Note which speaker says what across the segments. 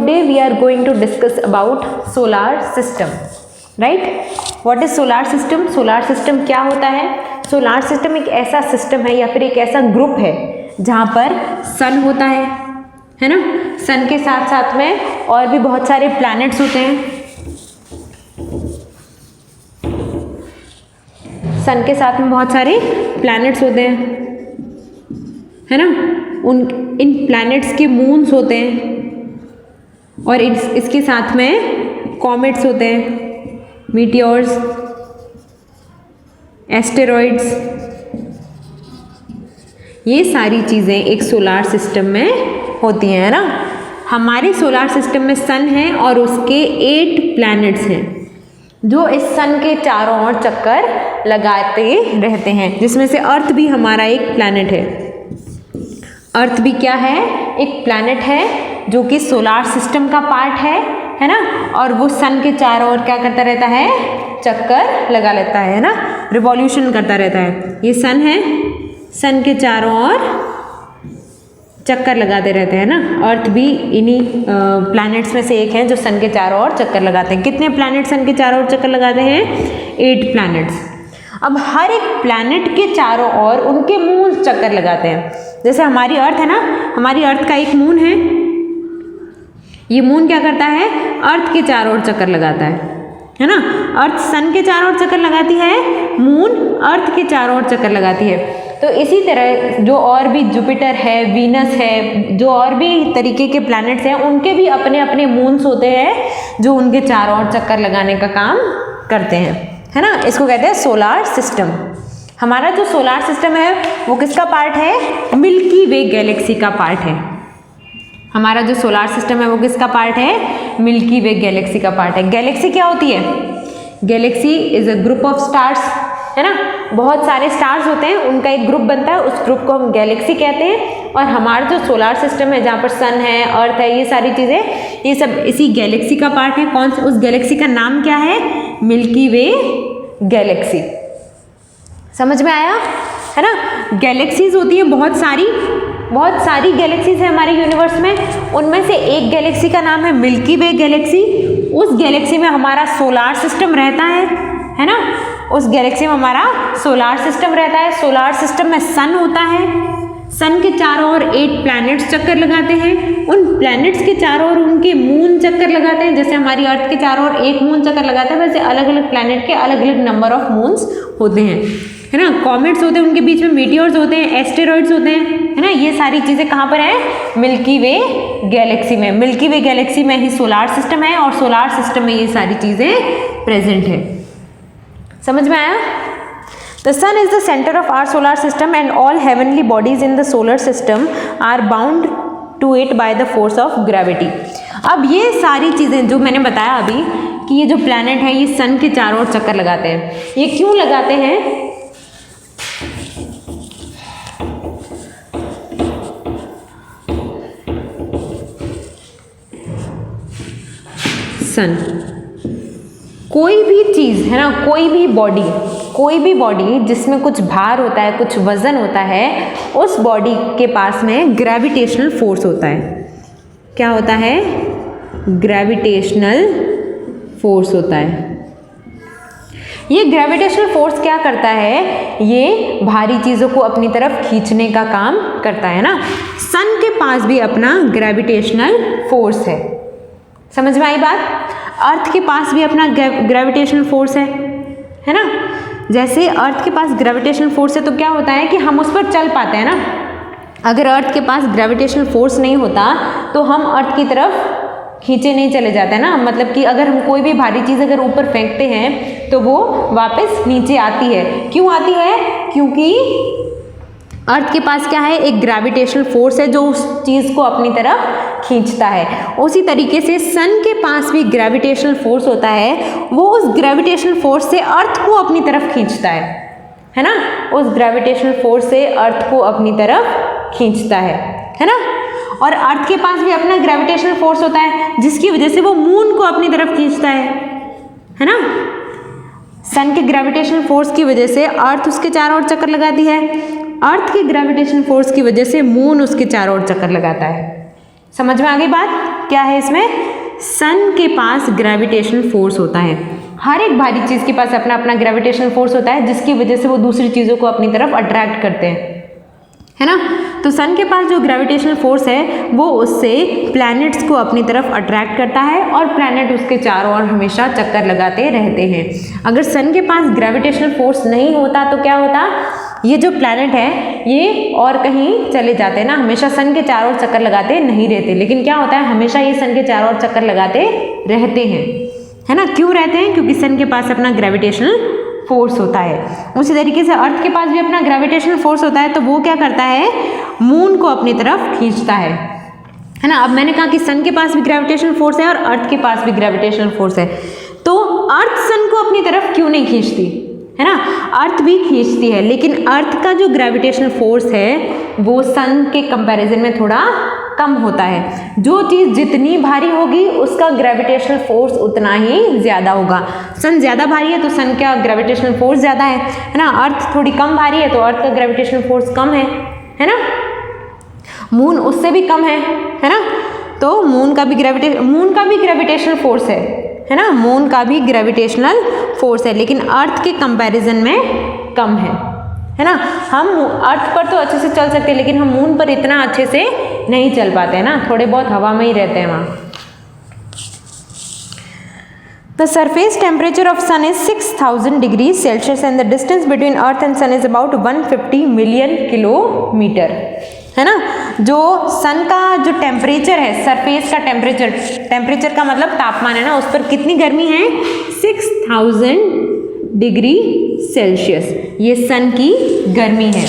Speaker 1: today we are going to discuss about solar system, right? What is solar system? solar system क्या होता है? solar system एक ऐसा system है या फिर एक ऐसा ग्रुप है जहाँ पर सन होता है ना? सन के साथ साथ में और भी बहुत सारे प्लैनेट्स होते हैं। सन के साथ में बहुत सारे प्लैनेट्स होते हैं, है ना? इन प्लैनेट्स के मून्स होते हैं और इसके साथ में कॉमेट्स होते हैं, मीटियोर्स, एस्टेरॉइड्स। ये सारी चीज़ें एक सोलार सिस्टम में होती हैं, है ना? हमारे सोलार सिस्टम में सन है और उसके 8 प्लैनेट्स हैं जो इस सन के चारों ओर चक्कर लगाते रहते हैं, जिसमें से अर्थ भी हमारा एक प्लैनेट है। अर्थ भी क्या है? एक प्लैनेट है जो कि सोलार सिस्टम का पार्ट है ना? और वो सन के चारों ओर क्या करता रहता है? चक्कर लगा लेता है ना? रिवॉल्यूशन करता रहता है। ये सन है, सन के चारों ओर चक्कर लगाते रहते हैं ना? अर्थ भी इन्हीं प्लैनेट्स में से एक है जो सन के चारों ओर चक्कर लगाते हैं। कितने प्लैनेट सन के चारों ओर चक्कर लगाते हैं? 8 प्लैनेट्स। अब हर एक प्लैनेट के चारों ओर उनके मून चक्कर लगाते हैं। जैसे हमारी अर्थ है ना, हमारी अर्थ का एक मून है। ये मून क्या करता है? अर्थ के चारों ओर चक्कर लगाता है ना? अर्थ सन के चारों ओर चक्कर लगाती है, मून अर्थ के चारों ओर चक्कर लगाती है। तो इसी तरह जो और भी जुपिटर है, वीनस है, जो और भी तरीके के प्लैनेट्स हैं, उनके भी अपने अपने मून्स होते हैं जो उनके चारों ओर चक्कर लगाने का काम करते हैं, है ना? इसको कहते हैं सोलार सिस्टम। हमारा जो सोलार सिस्टम है वो किसका पार्ट है? मिल्की वे गैलेक्सी का पार्ट है। हमारा जो सोलार सिस्टम है वो किसका पार्ट है? मिल्की वे गैलेक्सी का पार्ट है। गैलेक्सी क्या होती है? Galaxy is a group of stars, है ना? बहुत सारे स्टार्स होते हैं, उनका एक ग्रुप बनता है, उस ग्रुप को हम गैलेक्सी कहते हैं। और हमारा जो सोलार सिस्टम है जहाँ पर सन है, अर्थ है, ये सारी चीज़ें, ये सब इसी गैलेक्सी का पार्ट है। कौन सा? उस गैलेक्सी का नाम क्या है? मिल्की वे गैलेक्सी। समझ में आया, है ना? गैलेक्सीज होती है बहुत सारी गैलेक्सीज है हमारे यूनिवर्स में। उनमें से एक गैलेक्सी का नाम है मिल्की वे गैलेक्सी। उस गैलेक्सी में हमारा सोलार सिस्टम रहता है ना? उस गैलेक्सी में हमारा सोलार सिस्टम रहता है। सोलार सिस्टम में सन होता है, सन के चारों ओर 8 प्लैनेट्स चक्कर लगाते हैं। उन प्लैनेट्स के चारों ओर उनके मून चक्कर लगाते हैं। जैसे हमारी अर्थ के चारों ओर एक मून चक्कर लगाता है, वैसे अलग अलग प्लैनेट के अलग अलग नंबर ऑफ मून्स होते हैं, है ना? कॉमेट्स होते हैं, उनके बीच में मीटियोर्स होते हैं, एस्टेरॉइड्स होते हैं, है ना? ये सारी चीज़ें कहाँ पर हैं? मिल्की वे गैलेक्सी में। मिल्की वे गैलेक्सी में ही सोलार सिस्टम है और सोलार सिस्टम में ये सारी चीज़ें प्रेजेंट है। समझ में आया? The sun is the center of our solar system and all heavenly bodies in the solar system are bound to it by the force of gravity. अब ये सारी चीज़ें जो मैंने बताया अभी कि ये जो प्लैनेट है ये सन के चारों ओर चक्कर लगाते हैं, ये क्यों लगाते हैं? सन, कोई भी चीज़ है ना, कोई भी बॉडी जिसमें कुछ भार होता है, कुछ वजन होता है, उस बॉडी के पास में ग्रेविटेशनल फोर्स होता है। क्या होता है? ग्रेविटेशनल फोर्स होता है। ये ग्रेविटेशनल फोर्स क्या करता है? ये भारी चीज़ों को अपनी तरफ खींचने का काम करता है ना? सन के पास भी अपना ग्रेविटेशनल फोर्स है। समझ में आई बात? अर्थ के पास भी अपना ग्रेविटेशनल फोर्स है ना? जैसे अर्थ के पास ग्रेविटेशनल फोर्स है तो क्या होता है कि हम उस पर चल पाते हैं ना? अगर अर्थ के पास ग्रेविटेशनल फोर्स नहीं होता तो हम अर्थ की तरफ खींचे नहीं चले जाते ना। मतलब कि अगर हम कोई भी भारी चीज़ अगर ऊपर फेंकते हैं तो वो वापस नीचे आती है। क्यों आती है? क्योंकि अर्थ के पास क्या है? एक ग्रेविटेशनल फोर्स है जो उस चीज़ को अपनी तरफ खींचता है। उसी तरीके से सन के पास भी ग्रेविटेशनल फोर्स होता है, वो उस ग्रेविटेशनल फोर्स से अर्थ को अपनी तरफ खींचता है ना? उस ग्रेविटेशनल फोर्स से अर्थ को अपनी तरफ खींचता है ना? और अर्थ के पास भी अपना ग्रेविटेशनल फोर्स होता है जिसकी वजह से वो मून को अपनी तरफ खींचता है ना? सन के ग्रेविटेशनल फोर्स की वजह से अर्थ उसके चारों ओर चक्कर लगाती है, अर्थ के ग्रेविटेशनल फोर्स की वजह से मून उसके चारों ओर चक्कर लगाता है। समझ में आ गई बात? क्या है इसमें, सन के पास ग्रेविटेशनल फोर्स होता है। हर एक भारी चीज़ के पास अपना अपना ग्रेविटेशनल फोर्स होता है, जिसकी वजह से वो दूसरी चीज़ों को अपनी तरफ अट्रैक्ट करते हैं, है ना। तो सन के पास जो ग्रेविटेशनल फोर्स है वो उससे प्लैनेट्स को अपनी तरफ अट्रैक्ट करता है और प्लैनेट उसके चारों ओर हमेशा चक्कर लगाते रहते हैं। अगर सन के पास ग्रेविटेशनल फोर्स नहीं होता तो क्या होता, ये जो प्लैनेट है ये और कहीं चले जाते हैं ना, हमेशा सन के चारों ओर चक्कर लगाते नहीं रहते, लेकिन क्या होता है हमेशा ये सन के चारों ओर चक्कर लगाते रहते हैं, है ना। क्यों रहते हैं, क्योंकि सन के पास अपना ग्रेविटेशनल फोर्स होता है। उसी तरीके से अर्थ के पास भी अपना ग्रेविटेशनल फोर्स होता है, तो वो क्या करता है, मून को अपनी तरफ खींचता है ना। अब मैंने कहा कि सन के पास भी ग्रेविटेशनल फोर्स है और अर्थ के पास भी ग्रेविटेशनल फोर्स है, तो अर्थ सन को अपनी तरफ क्यों नहीं खींचती, है ना। अर्थ भी खींचती है, लेकिन अर्थ का जो ग्रेविटेशनल फोर्स है वो सन के कंपैरिजन में थोड़ा कम होता है। जो चीज़ जितनी भारी होगी उसका ग्रेविटेशनल फोर्स उतना ही ज़्यादा होगा। सन ज़्यादा भारी है तो सन का ग्रेविटेशनल फोर्स ज़्यादा है ना। अर्थ थोड़ी कम भारी है तो अर्थ का ग्रेविटेशनल फोर्स कम है ना। मून उससे भी कम है ना। तो मून का भी ग्रेविटेशनल फोर्स है ना। मून का भी ग्रेविटेशनल फोर्स है, लेकिन अर्थ के कंपैरिजन में कम है ना। हम अर्थ पर तो अच्छे से चल सकते हैं, लेकिन हम मून पर इतना अच्छे से नहीं चल पाते हैं ना, थोड़े बहुत हवा में ही रहते हैं वहाँ। The surface temperature of sun is 6000 degrees Celsius and the distance between earth and sun is about 150 million kilometre, है ना। जो सन का जो टेम्परेचर है, सरफेस का टेम्परेचर का मतलब तापमान है ना, उस पर कितनी गर्मी है, 6000 डिग्री सेल्सियस, ये सन की गर्मी है।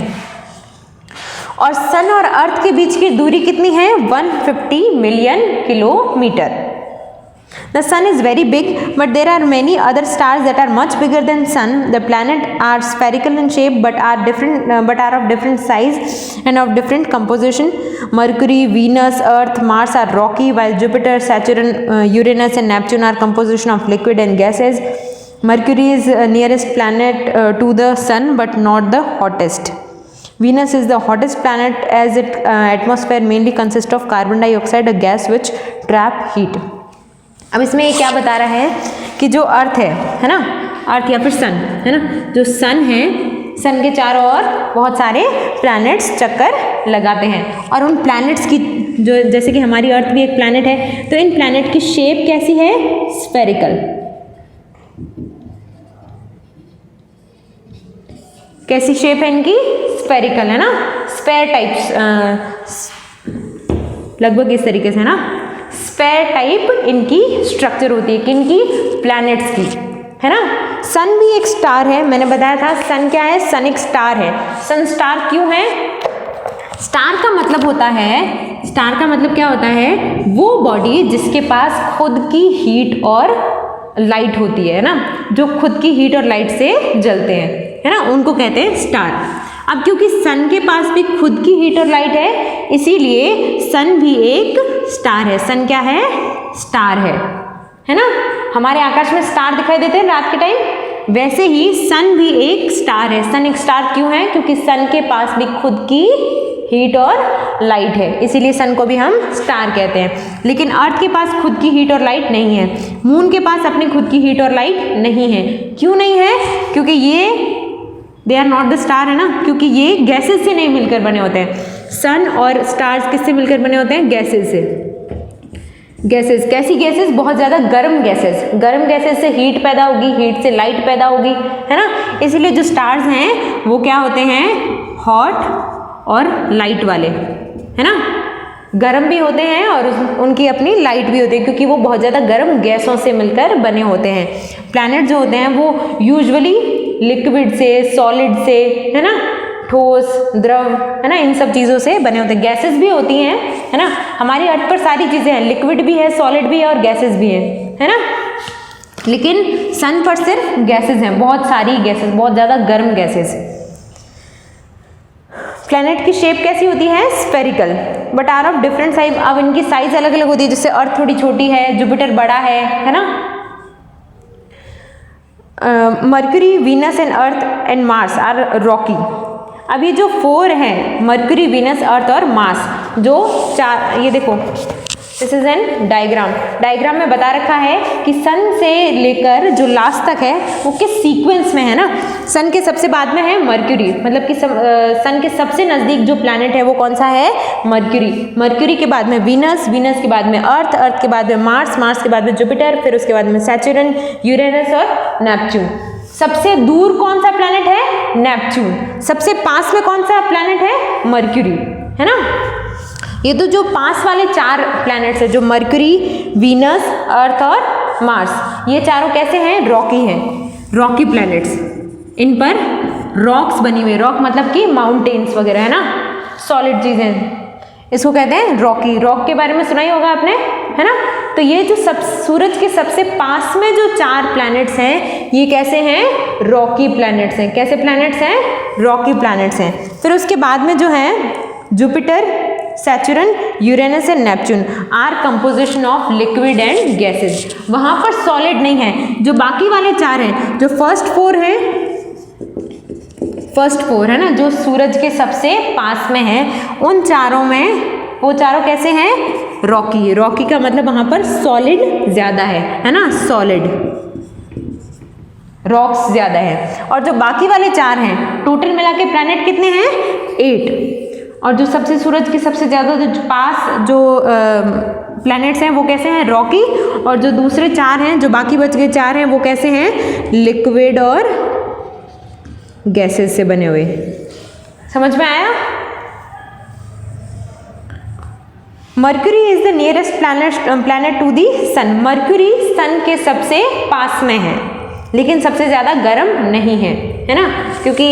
Speaker 1: और सन और अर्थ के बीच की दूरी कितनी है, 150 million kilometre. The sun is very big, but there are many other stars that are much bigger than sun. The planets are spherical in shape, but are of different size and of different composition. Mercury, Venus, Earth, Mars are rocky, while Jupiter, Saturn, Uranus, and Neptune are composition of liquid and gases. Mercury is nearest planet to the sun, but not the hottest. Venus is the hottest planet as its atmosphere mainly consists of carbon dioxide, a gas which trap heat. अब इसमें ये क्या बता रहा है कि जो अर्थ है ना, अर्थ या फिर सन, है ना, जो सन है, सन के चारों ओर बहुत सारे प्लैनेट्स चक्कर लगाते हैं, और उन प्लैनेट्स की जो, जैसे कि हमारी अर्थ भी एक प्लैनेट है, तो इन प्लैनेट की शेप कैसी है, स्फेरिकल। कैसी शेप है इनकी, स्फेरिकल, है ना, स्फेयर टाइप्स, लगभग इस तरीके से, है ना, स्फेयर टाइप इनकी स्ट्रक्चर होती है, किनकी, प्लैनेट्स की, है ना। सन भी एक स्टार है, मैंने बताया था सन क्या है, सन एक स्टार है। सन स्टार क्यों है, स्टार का मतलब होता है, स्टार का मतलब क्या होता है, वो बॉडी जिसके पास खुद की हीट और लाइट होती है ना, जो खुद की हीट और लाइट से जलते हैं, है ना, उनको कहते हैं स्टार। अब क्योंकि सन के पास भी खुद की हीट और लाइट है, इसीलिए सन भी एक स्टार है। सन क्या है, स्टार है ना। हमारे आकाश में स्टार दिखाई देते हैं रात के टाइम, वैसे ही सन भी एक स्टार है। सन एक स्टार क्यों है, क्योंकि सन के पास भी खुद की हीट और लाइट है, इसीलिए सन को भी हम स्टार कहते हैं। लेकिन अर्थ के पास खुद की हीट और लाइट नहीं है, मून के पास अपनी खुद की हीट और लाइट नहीं है। क्यों नहीं है, क्योंकि ये they are not the star, है ना, क्योंकि ये गैसेस से नहीं मिलकर बने होते हैं। सन और स्टार्स किससे मिलकर बने होते हैं, गैसेस से। गैसेस, कैसी गैसेस, बहुत ज़्यादा गर्म गैसेस, गर्म गैसेस से हीट पैदा होगी, हीट से लाइट पैदा होगी, है ना। इसीलिए जो स्टार्स हैं वो क्या होते हैं, हॉट और लाइट वाले, है ना, गर्म भी होते हैं और उनकी अपनी लाइट भी होती है, क्योंकि वो बहुत ज़्यादा गर्म गैसों से मिलकर बने होते हैं। प्लैनेट जो होते हैं वो यूजुअली लिक्विड से, सॉलिड से, है ना, ठोस, द्रव, है ना, इन सब चीज़ों से बने होते हैं। गैसेस भी होती हैं, है ना, हमारी अर्थ पर सारी चीज़ें हैं, लिक्विड भी है, सॉलिड भी है और गैसेस भी हैं, है ना। लेकिन सन पर सिर्फ गैसेस हैं, बहुत सारी गैसेस, बहुत ज़्यादा गर्म गैसेस। प्लैनेट की शेप कैसी होती है, spherical, but are of different size. अब इनकी साइज अलग अलग होती है, जैसे अर्थ थोड़ी छोटी है, जुपिटर बड़ा है ना। Mercury, Venus and Earth and Mars are rocky. अब ये जो 4 हैं, मर्क्यूरी, वीनस, अर्थ और मार्स, जो 4, ये देखो this is an diagram. Diagram में बता रखा है कि सन से लेकर जो लास्ट तक है वो किस सीक्वेंस में है ना। सन के सबसे बाद में है मर्क्यूरी, मतलब कि सन के सबसे नज़दीक जो प्लैनेट है वो कौन सा है, मर्क्यूरी। मर्क्यूरी के बाद में वीनस, वीनस के बाद में अर्थ, अर्थ के बाद में मार्स, मार्स के बाद में जुपिटर, फिर उसके बाद में सैटर्न, यूरेनस और नेपच्यून। सबसे दूर कौन सा प्लैनेट है, नेपच्यून। सबसे पास में कौन सा प्लैनेट है, मर्क्यूरी, है ना। ये तो जो पास वाले 4 प्लैनेट्स है, जो मर्क्यूरी, वीनस, अर्थ और मार्स, ये चारों कैसे हैं, रॉकी हैं, रॉकी प्लैनेट्स। इन पर रॉक्स बनी हुई, रॉक मतलब कि माउंटेन्स वगैरह, है ना, सॉलिड चीजें, इसको कहते हैं रॉकी। रॉक के बारे में सुना ही होगा आपने, है ना। तो ये जो सूरज के सबसे पास में जो 4 प्लैनेट्स हैं, ये कैसे हैं, रॉकी प्लैनेट्स हैं। कैसे प्लैनेट्स हैं, रॉकी प्लैनेट्स हैं। फिर उसके बाद में जो है Jupiter, Saturn, Uranus and Neptune are composition of liquid and gases. वहां पर सॉलिड नहीं है। जो बाकी वाले 4 हैं, जो फर्स्ट 4 है, फर्स्ट 4 है ना, जो सूरज के सबसे पास में है, उन चारों में वो चारों कैसे हैं, रॉकी। रॉकी का मतलब वहां पर सॉलिड ज्यादा है ना, सॉलिड रॉक्स ज्यादा है। और जो बाकी वाले 4 हैं, टोटल मिला के प्लैनेट कितने हैं, 8। और जो सबसे सूरज के सबसे ज़्यादा जो पास जो प्लैनेट्स हैं वो कैसे हैं, रॉकी। और जो दूसरे 4 हैं, जो बाकी बच गए 4 हैं, वो कैसे हैं, लिक्विड और गैसेस से बने हुए। समझ में आया। Mercury is the nearest planet to the sun. Mercury sun के सबसे पास में है, लेकिन सबसे ज़्यादा गर्म नहीं है ना, क्योंकि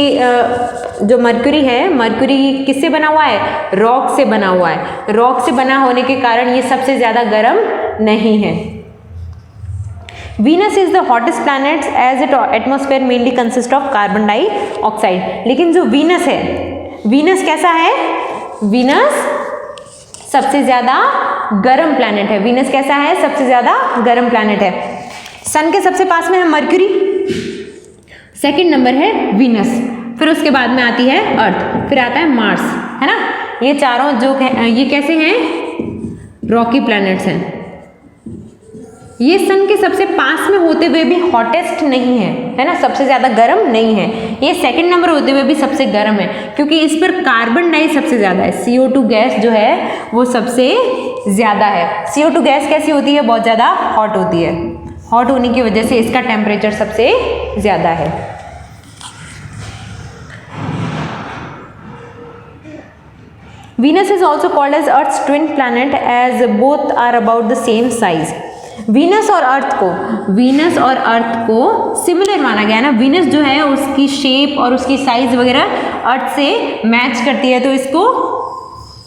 Speaker 1: जो मर्क्यूरी है, मर्क्यूरी किससे बना हुआ है, रॉक से बना हुआ है। रॉक से बना होने के कारण ये सबसे ज़्यादा गर्म नहीं है। Venus is the hottest planet as it atmosphere mainly consist of carbon dioxide. लेकिन जो वीनस है, वीनस कैसा है, वीनस सबसे ज़्यादा गर्म प्लैनेट है। वीनस कैसा है, सबसे ज़्यादा गर्म प्लैनेट है। सन के सबसे पास में है मर्क्यूरी, सेकंड नंबर है वीनस, फिर उसके बाद में आती है अर्थ, फिर आता है मार्स, है ना। ये चारों जो ये कैसे हैं, रॉकी प्लैनेट्स हैं। ये सन के सबसे पास में होते हुए भी हॉटेस्ट नहीं है ना, सबसे ज़्यादा गर्म नहीं है। ये सेकंड नंबर होते हुए भी सबसे गर्म है, क्योंकि इस पर कार्बन डाई सबसे ज़्यादा है। CO2 गैस जो है वो सबसे ज़्यादा है। CO2 गैस कैसी होती है, बहुत ज़्यादा हॉट होती है। हॉट होने की वजह से इसका टेम्परेचर सबसे ज़्यादा है। Venus is also called as Earth's twin planet as both are about the same size. Venus और अर्थ को सिमिलर माना गया है ना। वीनस जो है उसकी शेप और उसकी साइज वगैरह अर्थ से मैच करती है, तो इसको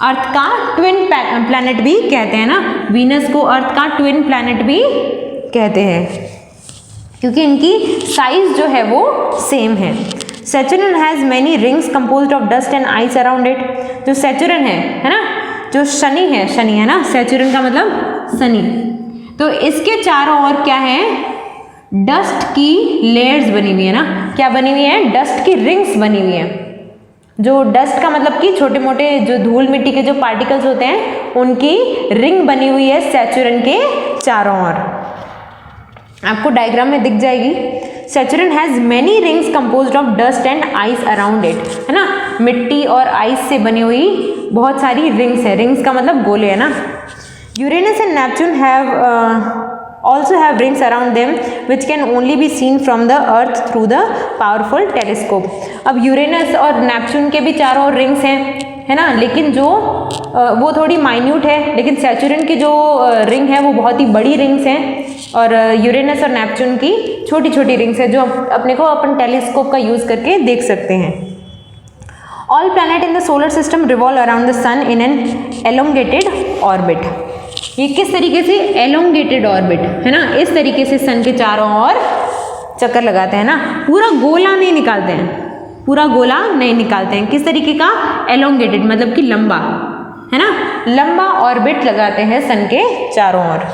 Speaker 1: अर्थ का ट्विन प्लैनेट भी कहते हैं ना। वीनस को अर्थ का ट्विन प्लैनेट भी कहते हैं, क्योंकि इनकी साइज जो है वो सेम है। Saturn has many rings composed of dust and ice around it. जो सैटर्न है ना, जो शनि है ना, सैटर्न का मतलब शनि, तो इसके चारों ओर क्या है, डस्ट की लेयर्स बनी हुई है ना। क्या बनी हुई है, डस्ट की रिंग्स बनी हुई है। जो डस्ट का मतलब कि छोटे मोटे जो धूल मिट्टी के जो पार्टिकल्स होते हैं, उनकी रिंग बनी हुई है सैटर्न के चारों ओर। आपको डायग्राम में दिख जाएगी। Saturn has many rings composed of dust and ice around it, है ना। मिट्टी और आइस से बनी हुई बहुत सारी रिंग्स है। रिंग्स का मतलब गोले, है ना। Uranus and Neptune have also have rings around them which can only be seen from the earth through the powerful telescope. अब यूरेनस और नेपच्यून के भी चारों रिंग्स हैं, है ना, लेकिन जो वो थोड़ी माइन्यूट है, लेकिन सैटर्न की जो रिंग है वो बहुत ही बड़ी रिंग्स हैं, और यूरेनस और नेपच्यून की छोटी छोटी रिंग्स है, जो अपने को अपन टेलीस्कोप का यूज़ करके देख सकते हैं। All planet in the solar system revolve around the sun in an elongated orbit. ये किस तरीके से, एलोंगेटेड ऑर्बिट, है ना, इस तरीके से सन के चारों ओर चक्कर लगाते हैं ना। पूरा गोला नहीं निकालते हैं, पूरा गोला नहीं निकालते हैं। किस तरीके का, एलोंगेटेड मतलब कि लंबा, है ना, लंबा ऑर्बिट लगाते हैं सन के चारों ओर।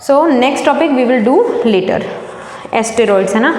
Speaker 1: So next topic we will do later, asteroids, है ना।